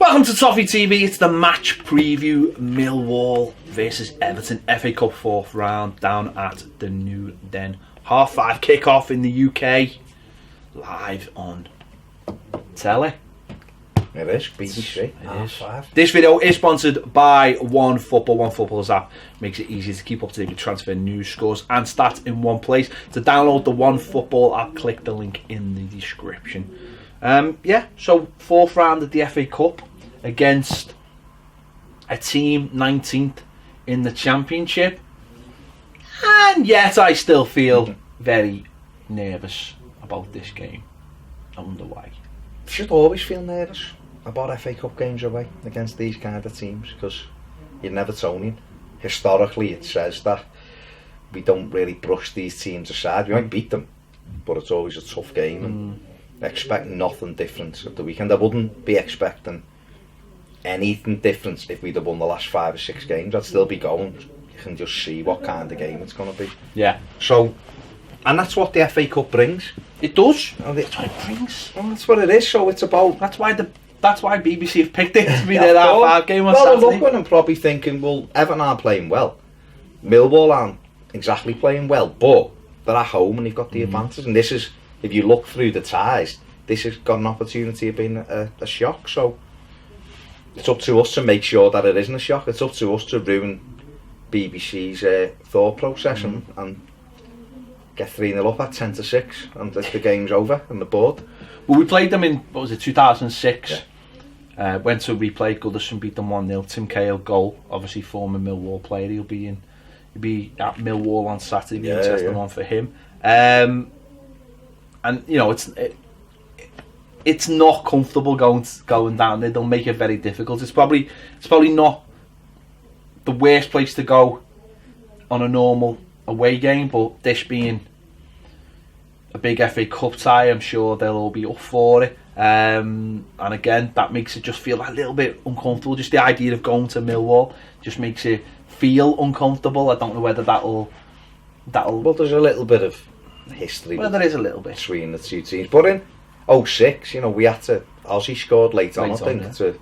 Welcome to Toffee TV. It's the match preview. Millwall versus Everton, FA Cup 4th round down at the New Den. 5:30 kick-off in the UK. Live on telly. It is, BBC. It is. 5. This video is sponsored by OneFootball. OneFootball's app makes it easy to keep up to date with transfer news, scores and stats in one place. To download the OneFootball app, click the link in the description. So 4th round of the FA Cup against a team 19th in the Championship, and yet I still feel very nervous about this game. I wonder why. You should always feel nervous about FA Cup games away against these kind of teams, because you're Evertonian. Historically, it says that we don't really brush these teams aside. We might beat them, but it's always a tough game, and expect nothing different at the weekend. I wouldn't be expecting anything different if we'd have won the last 5 or 6 games. I'd still be going. You can just see what kind of game it's going to be. Yeah. So, and that's what the FA Cup brings. It does. That's what it brings. Well, that's what it is. So it's about. That's why BBC have picked it to be their half game on Saturday. Well, I'm looking and probably thinking, well, Everton aren't playing well. Millwall aren't exactly playing well, but they're at home and they've got the advantage. And this is, if you look through the ties, this has got an opportunity of being a shock. So it's up to us to make sure that it isn't a shock. It's up to us to ruin BBC's thought process and get 3-0 up at 10-6 and the game's over and the board. Well, we played them in, 2006. Yeah. Went to a replay. Goodison beat them 1-0. Tim Cahill goal. Obviously, former Millwall player. He'll be at Millwall on Saturday. Be interesting one for him. And you know, it's not comfortable going down there. They'll make it very difficult. It's probably not the worst place to go on a normal away game, but this being a big FA Cup tie, I'm sure they'll all be up for it. And again, that makes it just feel a little bit uncomfortable. Just the idea of going to Millwall just makes it feel uncomfortable. I don't know whether that'll. Well, there's a little bit of history. Well, there is a little bit between the two teams. But in 2006, you know, we had to. Ozzy scored late on, I think, to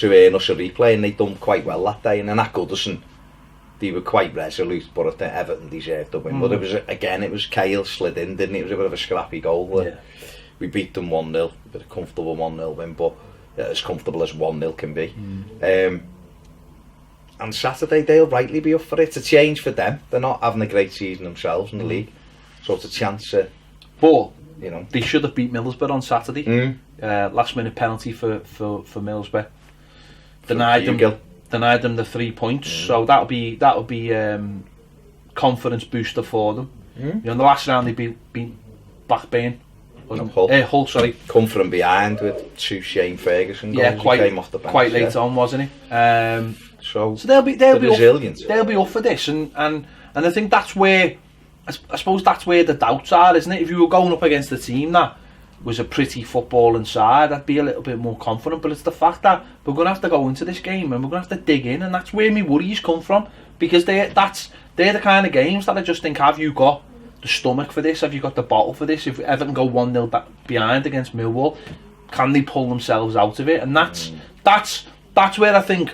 earn us a replay, and they done quite well that day. And then at Goodison, they were quite resolute, but I think Everton deserved the win. But it was Cahill slid in, didn't he? It was a bit of a scrappy goal. Yeah. We beat them 1-0, a bit of comfortable 1-0 win, but as comfortable as 1-0 can be. And Saturday they'll rightly be up for it. It's a change for them. They're not having a great season themselves in the league, so it's a chance. But you know, they should have beat Middlesbrough on Saturday. Last minute penalty for Middlesbrough. Denied them the 3 points, so that'll be confidence booster for them. You know, in the last round they beat Blackburn. Hull, sorry. Come from behind with 2 Shane Ferguson goals. Yeah, came off the bench, quite late on, wasn't he? So they'll be resilient. They'll be up for this, and I think that's where I suppose that's where the doubts are, isn't it? If you were going up against a team that was a pretty footballing side, I'd be a little bit more confident. But it's the fact that we're going to have to go into this game and we're going to have to dig in, and that's where my worries come from, because they're the kind of games that I just think, have you got the stomach for this? Have you got the bottle for this? If Everton go 1-0 behind against Millwall, can they pull themselves out of it? And that's where I think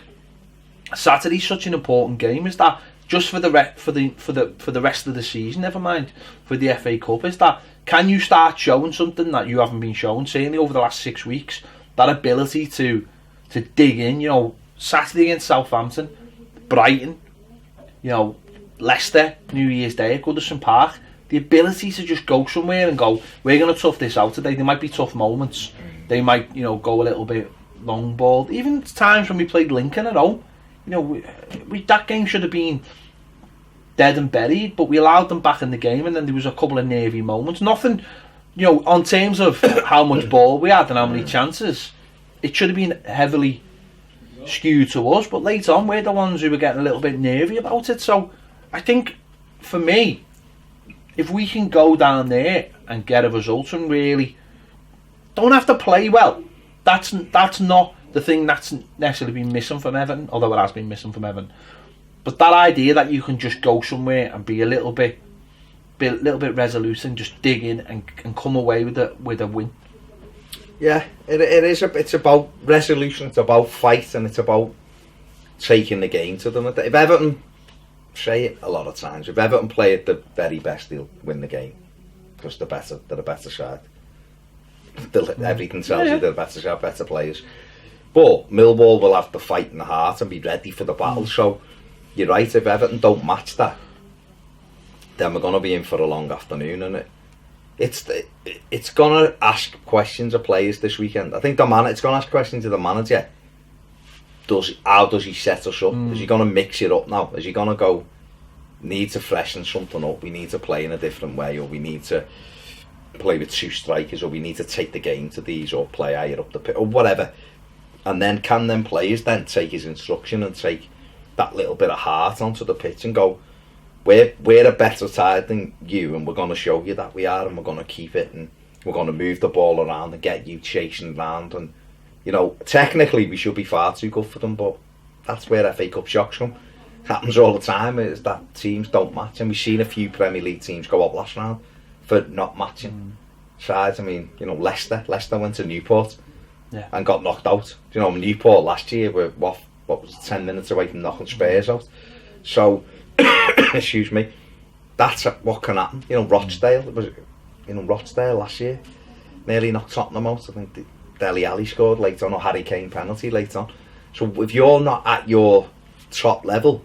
Saturday's such an important game. Is that just for the rest of the season? Never mind for the FA Cup. Is that, can you start showing something that you haven't been shown? Certainly over the last 6 weeks, that ability to dig in. You know, Saturday against Southampton, Brighton, you know, Leicester, New Year's Day at Goodison Park. The ability to just go somewhere and go, we're going to tough this out today. There might be tough moments. They might, you know, go a little bit long balled. Even times when we played Lincoln at home, you know, that game should have been dead and buried, but we allowed them back in the game, and then there was a couple of nervy moments. Nothing, you know, on terms of how much ball we had and how many chances, it should have been heavily skewed to us, but later on we're the ones who were getting a little bit nervy about it. So I think, for me, if we can go down there and get a result and really don't have to play well, that's not the thing that's necessarily been missing from Everton, although it has been missing from Everton. But that idea that you can just go somewhere and be a little bit resolute and just dig in and come away with a win. Yeah, it is. It's about resolution. It's about fight, and it's about taking the game to them. If Everton say it a lot of times, if Everton play at the very best, they'll win the game because they're a better side. Everything tells you they're a better side, better players. But Millwall will have the fight in the heart and be ready for the battle. So you're right. If Everton don't match that, then we're going to be in for a long afternoon, and it's going to ask questions of players this weekend. I think it's going to ask questions of the manager. How does he set us up? Is he going to mix it up now? Is he going to go, need to freshen something up? We need to play in a different way, or we need to play with 2 strikers, or we need to take the game to these, or play higher up the pit, or whatever. And then can them players then take his instruction and take that little bit of heart onto the pitch and go, we're a better side than you, and we're going to show you that we are, and we're going to keep it, and we're going to move the ball around and get you chasing around. And technically we should be far too good for them, but that's where FA Cup shocks come. Happens all the time, is that teams don't match, and we've seen a few Premier League teams go up last round for not matching sides. I mean, Leicester went to Newport and got knocked out. Newport last year were what was it, 10 minutes away from knocking Spurs out. So excuse me, that's what can happen. Rochdale last year nearly knocked Tottenham out. I think Dele Alli scored late on, or Harry Kane penalty late on. So if you're not at your top level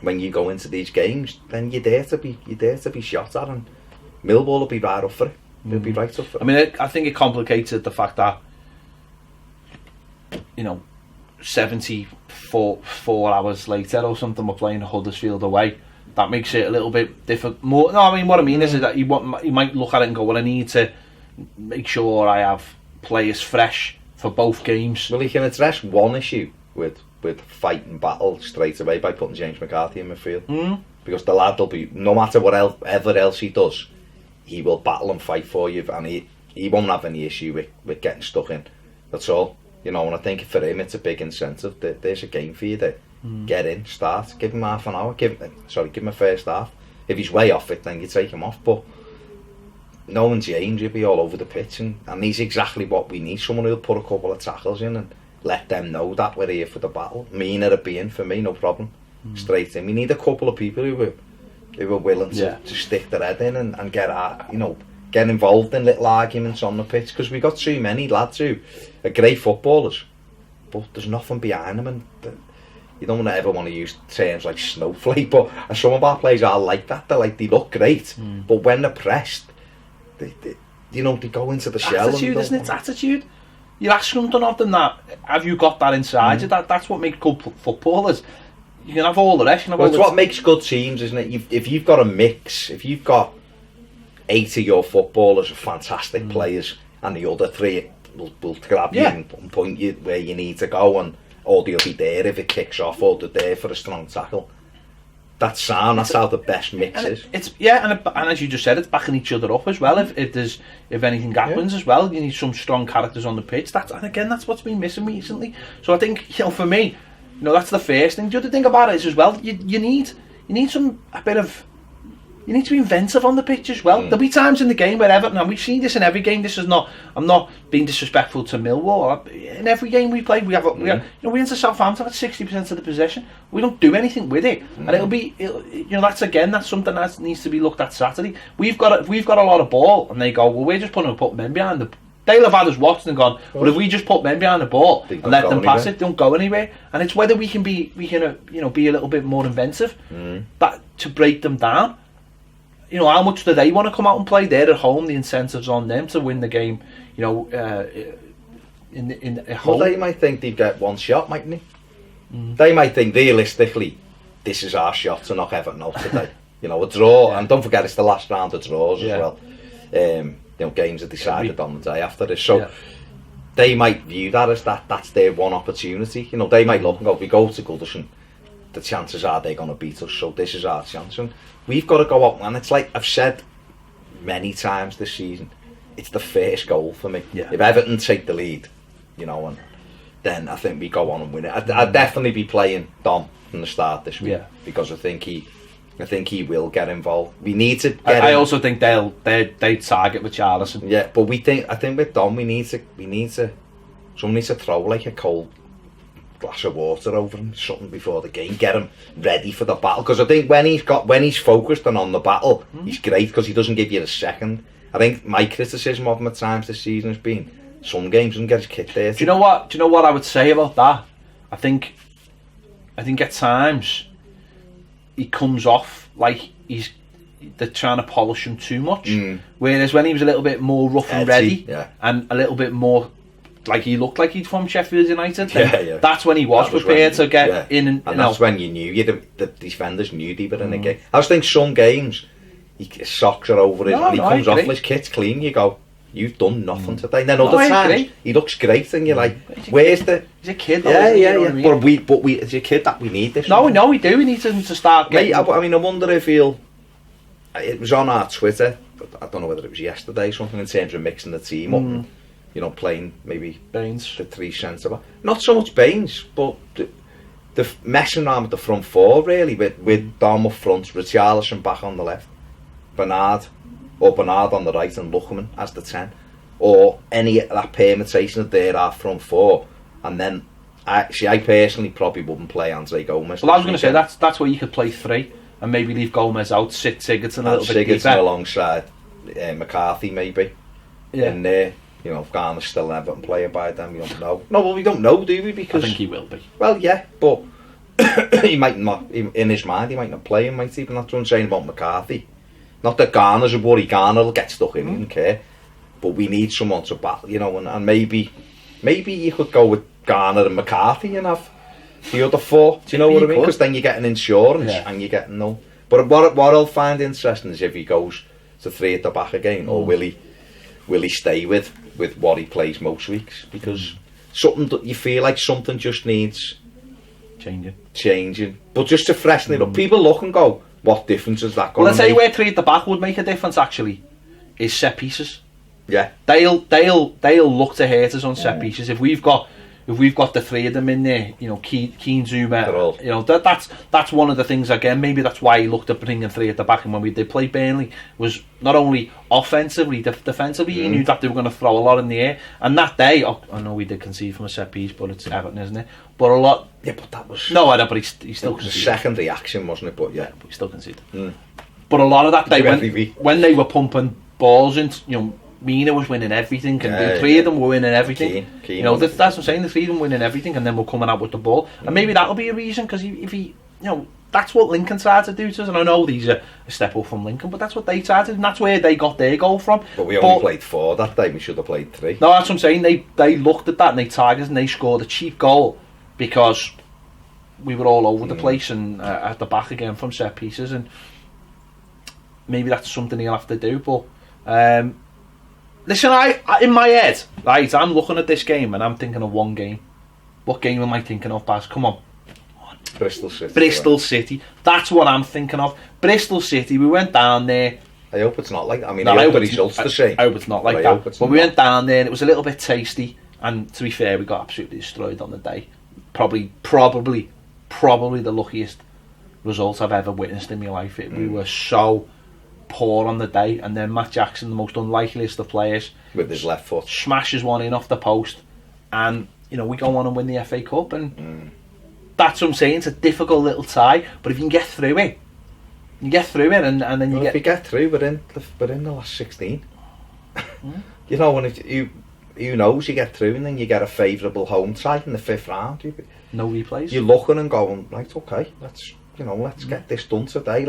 when you go into these games, then you're there to be shot at, and Millwall will be right up for it. They'll be right up for it. I mean, I think it complicated the fact that 74 hours later or something, we're playing Huddersfield away. That makes it a little bit different. What I mean is that you might look at it and go, well, I need to make sure I have players fresh for both games. Well, you can address one issue with fight and battle straight away by putting James McCarthy in midfield. Because the lad will be, no matter whatever else he does, he will battle and fight for you, and he won't have any issue with getting stuck in. That's all. And I think for him it's a big incentive. There's a game for you to get in, start, give him half an hour, give him a first half. If he's way off it, then you take him off. But knowing James, he'll be all over the pitch, and he's exactly what we need. Someone who'll put a couple of tackles in and let them know that we're here for the battle. Mina to be in for me, no problem. Straight in. We need a couple of people who were willing to stick their head in and get involved in little arguments on the pitch, because we got too many lads who are great footballers, but there's nothing behind them, and you don't ever want to use terms like snowflake, but some of our players are like that. They look great, but when they're pressed, they go into the shell. Attitude, isn't it? It's attitude. You ask something of them that, have you got that inside you? That's what makes good footballers. You can have all the rest. It's what makes good teams, isn't it? If you've got a mix, if you've got 8 of your footballers are fantastic players, and the other 3 will grab you and point you where you need to go, or they'll be there if it kicks off, or they're there for a strong tackle. That's sound. That's how the best mix is. And as you just said, it's backing each other up as well. If anything happens as well, you need some strong characters on the pitch. That's what's been missing recently. So I think for me, that's the first thing. The other thing about it is as well, you need you need to be inventive on the pitch as well. There'll be times in the game where Everton, and we've seen this in every game. I'm not being disrespectful to Millwall. In every game we play, we enter Southampton at 60% of the possession. We don't do anything with it, and that's something that needs to be looked at Saturday. We've got a lot of ball, and they go, well, we're just putting men behind the. They'll have had us watched and gone, well, if we just put men behind the ball and let them pass it, they don't go anywhere. And it's whether we can be a little bit more inventive, that to break them down. How much do they want to come out and play? They're at home. The incentive's on them to win the game. In at home. Well, they might think they've got one shot, mightn't they? They might think realistically, this is our shot to knock Everton out today. A draw, and don't forget it's the last round of draws as well. Games are decided on the day after this, so they might view that as that's their one opportunity. They might look and go, if we go to Goodison, the chances are they're going to beat us, so this is our chance, and we've got to go out. And it's like I've said many times this season, it's the first goal for me. If Everton take the lead, and then I think we go on and win it. I'd definitely be playing Dom from the start this week, because I think he I think he will get involved. We need to get I also think they target with Charlison. Yeah, but I think with Dom we need to someone needs to throw like a cold glass of water over him, something before the game, get him ready for the battle. Because I think when he's focused and on the battle, he's great because he doesn't give you a second. I think my criticism of him at times this season has been some games doesn't get his kit there. Do you know what I would say about that? I think at times he comes off like they're trying to polish him too much. Whereas when he was a little bit more rough and ready, and a little bit more like he looked like he'd from Sheffield United, that's when he was prepared to get in and that's when you knew the defenders knew they were in a game. I just think some games his socks are over it and he comes off his kit's clean, you go, you've done nothing today. And then other times he looks great and you're like, where's the... He's a kid though, But we it's a kid that we need this. No, we do. We need him to start getting... I mean, I wonder if it was on our Twitter, I don't know whether it was yesterday, something in terms of mixing the team up and, playing maybe Baines. The 3 centre. Not so much Baines, but the messing around with the front four really, with Dom up front, Richarlison back on the left, Bernard on the right and Luckman as the 10, or any of that permutation of our front four. And then I personally probably wouldn't play Andre Gomez. Well, I was going to say that's where you could play 3 and maybe leave Gomez out, sit Sigurdsson a little bit deeper alongside McCarthy maybe in there. If Garner's still an Everton player by then, we don't know. No, well, we don't know, do we? Because I think he will be. Well, yeah, but he might not. In his mind, he might not play him. Might even. That's what I'm saying about McCarthy. Not that Garner's a worry. Garner will get stuck in. He doesn't care. But we need someone to battle, and maybe you could go with Garner and McCarthy and have the other 4. Do you know what I mean? Because then you're getting insurance and you're getting no. But what I'll find interesting is if he goes to 3 at the back again, or will he stay with what he plays most weeks? Because you feel like something just needs changing. But just to freshen it up, people look and go, what difference is that going to make? Well, I'll tell you where 3 at the back would make a difference actually, is set pieces. Yeah. They'll look to hurt us on set pieces. If we've got the 3 of them in there, Keane, Zuma, that's one of the things again. Maybe that's why he looked at bringing 3 at the back. And when we did play Burnley, was not only offensively, defensively, he knew that they were going to throw a lot in the air. And that day, I know we did concede from a set piece, but it's Everton, isn't it? But a lot. Yeah, but that was but he still conceded. The second reaction, wasn't it? But but he still conceded. But a lot of that day when they were pumping balls in, Mina was winning everything, and the 3 of them were winning everything. Keane, that's what I'm saying. The 3 of them winning everything, and then we're coming out with the ball. And maybe that'll be a reason, because if he, that's what Lincoln tried to do to us. And I know these are a step up from Lincoln, but that's what they tried to do, and that's where they got their goal from. But we only played 4 that day. We should have played 3. No, that's what I'm saying. They looked at that and they targeted and they scored a cheap goal because we were all over the place and at the back again from set pieces. And maybe that's something he'll have to do. But listen, I in my head, right, I'm looking at this game and I'm thinking of one game. What game am I thinking of, Baz? Come on. Bristol City. That's what I'm thinking of. Bristol City, we went down there. I hope it's not like that. I mean, I hope the results the same. I hope it's not like that. But we went down there and it was a little bit tasty. And to be fair, we got absolutely destroyed on the day. Probably the luckiest result I've ever witnessed in my life. We were so poor on the day, and then Matt Jackson, the most unlikeliest of players, with his left foot, smashes one in off the post, and we go on and win the FA Cup. And that's what I'm saying. It's a difficult little tie, but if you can get through it, and then if you get through, we're in the last 16. And if who knows, you get through, and then you get a favourable home tie in the 5th round. No replays. You're looking and going, right, okay, let's get this done today.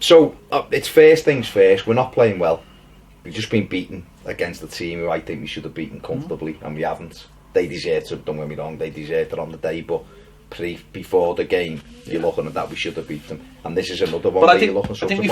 So it's first things first. We're not playing well. We've just been beaten against the team who I think we should have beaten comfortably, and we haven't. They deserve to, don't get me wrong, they deserved it on the day, but before the game, you're looking at that, we should have beat them. And this is another one. But I think we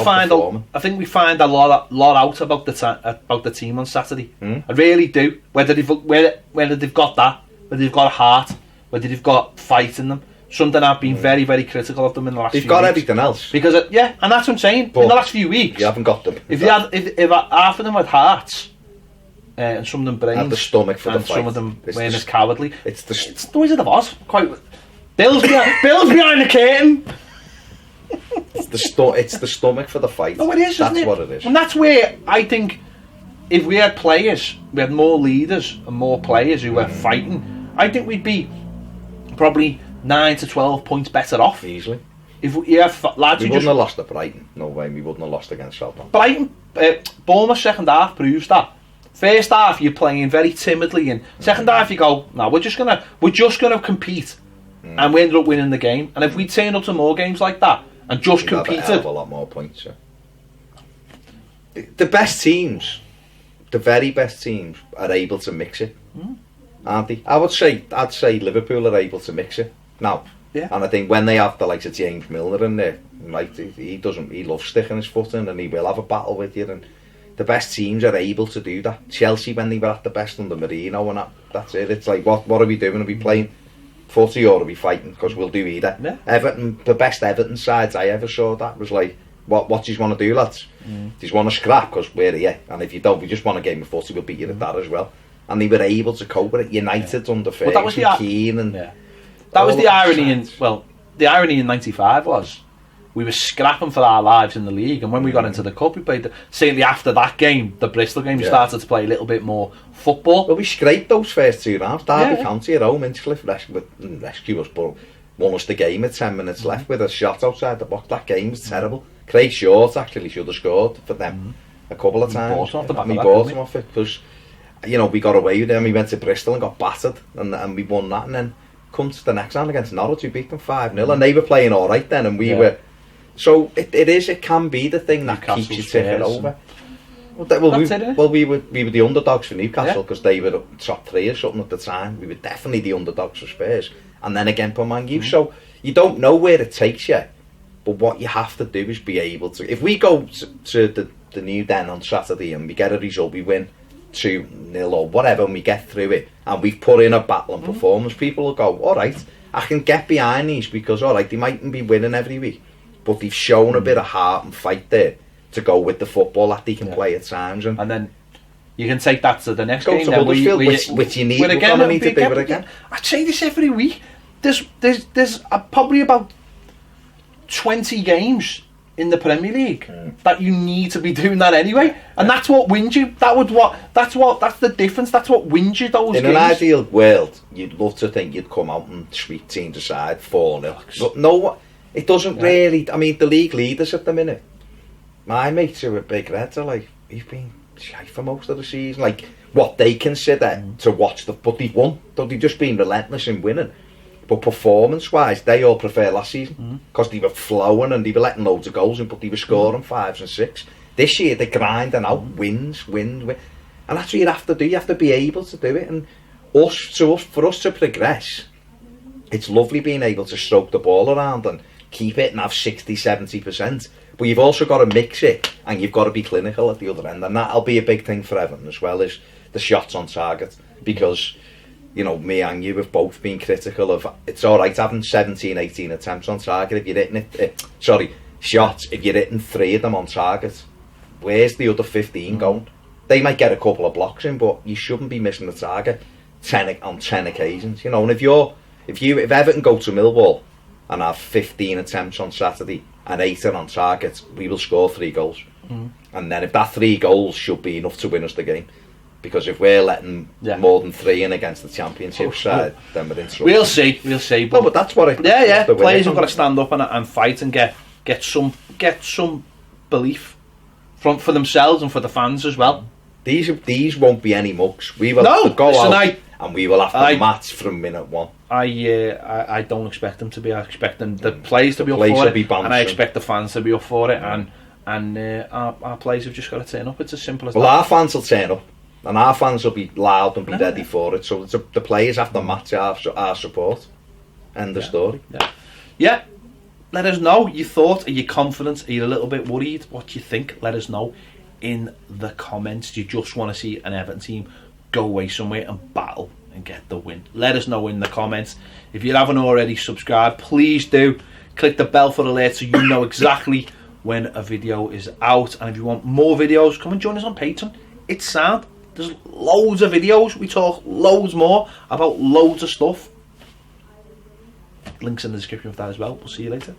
find a lot out about the team on Saturday. I really do. Whether they've got that, whether they've got a heart, whether they've got fight in them. Something I've been very, very critical of them in the last few weeks. They've got everything else. Because, and that's what I'm saying. But in the last few weeks, you haven't got them. If half of them had hearts, and some of them brains, had the stomach for the fight, some of them weren't as cowardly. It's the Wizard of Oz. Bill's behind the curtain. It's the stomach for the fight. No, it is, That's isn't it? what it is. And that's where I think if we had players, we had more leaders and more players who were fighting, I think we'd be probably 9 to 12 points better off. Easily. If we have lads We who wouldn't just... have lost to Brighton. No way, we wouldn't have lost against Southampton. Brighton, Bournemouth second half proves that. First half you're playing very timidly, and second half you go, no, we're just gonna compete, and we ended up winning the game. And if we turn up to more games like that and just We'd have competed, a lot more points. Yeah. The best teams, the very best teams, are able to mix it, aren't they? I'd say Liverpool are able to mix it now. Yeah. And I think when they have the likes of James Milner in there, right, he loves sticking his foot in, and he will have a battle with you. And the best teams are able to do that. Chelsea, when they were at the best under Mourinho, and that's it. It's like, what are we doing? Are we playing footy or are we fighting? Because we'll do either. Yeah. Everton, the best Everton sides I ever saw, that was like, what do you want to do, lads? Do you want to scrap? Because we're here. And if you don't, we just want a game of footy, we'll beat you at that as well. And they were able to cope with it. United under Ferguson, Keane, and that was the irony. The irony in '95 was we were scrapping for our lives in the league, and when we got into the cup, we played. Certainly after that game, the Bristol game, we started to play a little bit more football. Well, we scraped those first 2 rounds. Derby County at home, Inchcliffe rescue us, but won us the game at 10 minutes left with a shot outside the box. That game was terrible. Craig Short actually should have scored for them a couple of times. Bought him off it because we got away with it, and we went to Bristol and got battered, and we won that, and then come to the next round against Norwich, we beat them 5-0, and they were playing all right then, and we were. So it can be the thing that keeps you ticking over. We were the underdogs for Newcastle because they were top 3 or something at the time. We were definitely the underdogs for Spurs, and then again for Man U. So you don't know where it takes you, but what you have to do is be able to. If we go to the New Den on Saturday and we get a result, we win 2-0 or whatever, and we get through it, and we've put in a battle and performance, people will go, all right, I can get behind these, because all right, they mightn't be winning every week, but they've shown a bit of heart and fight there to go with the football that they can play at times, and then you can take that to the next game. To which you need. We're going to need to do it again. I say this every week. There's probably about 20 games in the Premier League that you need to be doing that anyway, and that's what wins you. That's the difference. That's what wins you those games. In an ideal world, you'd love to think you'd come out and sweep teams aside 4-0, but no, it doesn't really. I mean, the league leaders at the minute, my mates who are big Reds are like, we've been shy for most of the season, like what they consider to watch but they've won. They've just been relentless in winning. But performance-wise, they all prefer last season because they were flowing and they were letting loads of goals in, but they were scoring 5s and 6s. This year, they're grinding out wins, and that's what you have to do. You have to be able to do it. And for us to progress, it's lovely being able to stroke the ball around and keep it and have 60-70%. But you've also got to mix it, and you've got to be clinical at the other end, and that'll be a big thing for Everton as well as the shots on target, because me and you have both been critical of, it's alright having 17-18 attempts on target if you're hitting shots, if you're hitting 3 of them on target, where's the other 15 going? They might get a couple of blocks in, but you shouldn't be missing the target 10 occasions, and if Everton go to Millwall and have 15 attempts on Saturday and 8 are on target, we will score 3 goals, and then if that 3 goals should be enough to win us the game. Because if we're letting more than 3 in against the Championship side, then we're in trouble. We'll see. But that's what it. Yeah. Players have got to stand up and fight and get some belief for themselves and for the fans as well. These won't be any mugs. We will have to go out and we will have to match from minute 1. I don't expect them to be. I expect the players to be up for it, and I expect the fans to be up for it, and our players have just got to turn up. It's as simple as that. Well, our fans will turn up. And our fans will be loud and be ready for it. So the players have to match our support. End of story. Yeah. Let us know your thoughts. Are you confident? Are you a little bit worried? What do you think? Let us know in the comments. Do you just want to see an Everton team go away somewhere and battle and get the win? Let us know in the comments. If you haven't already subscribed, please do. Click the bell for alerts so you know exactly when a video is out. And if you want more videos, come and join us on Patreon. It's sound. There's loads of videos. We talk loads more about loads of stuff. Links in the description of that as well. We'll see you later.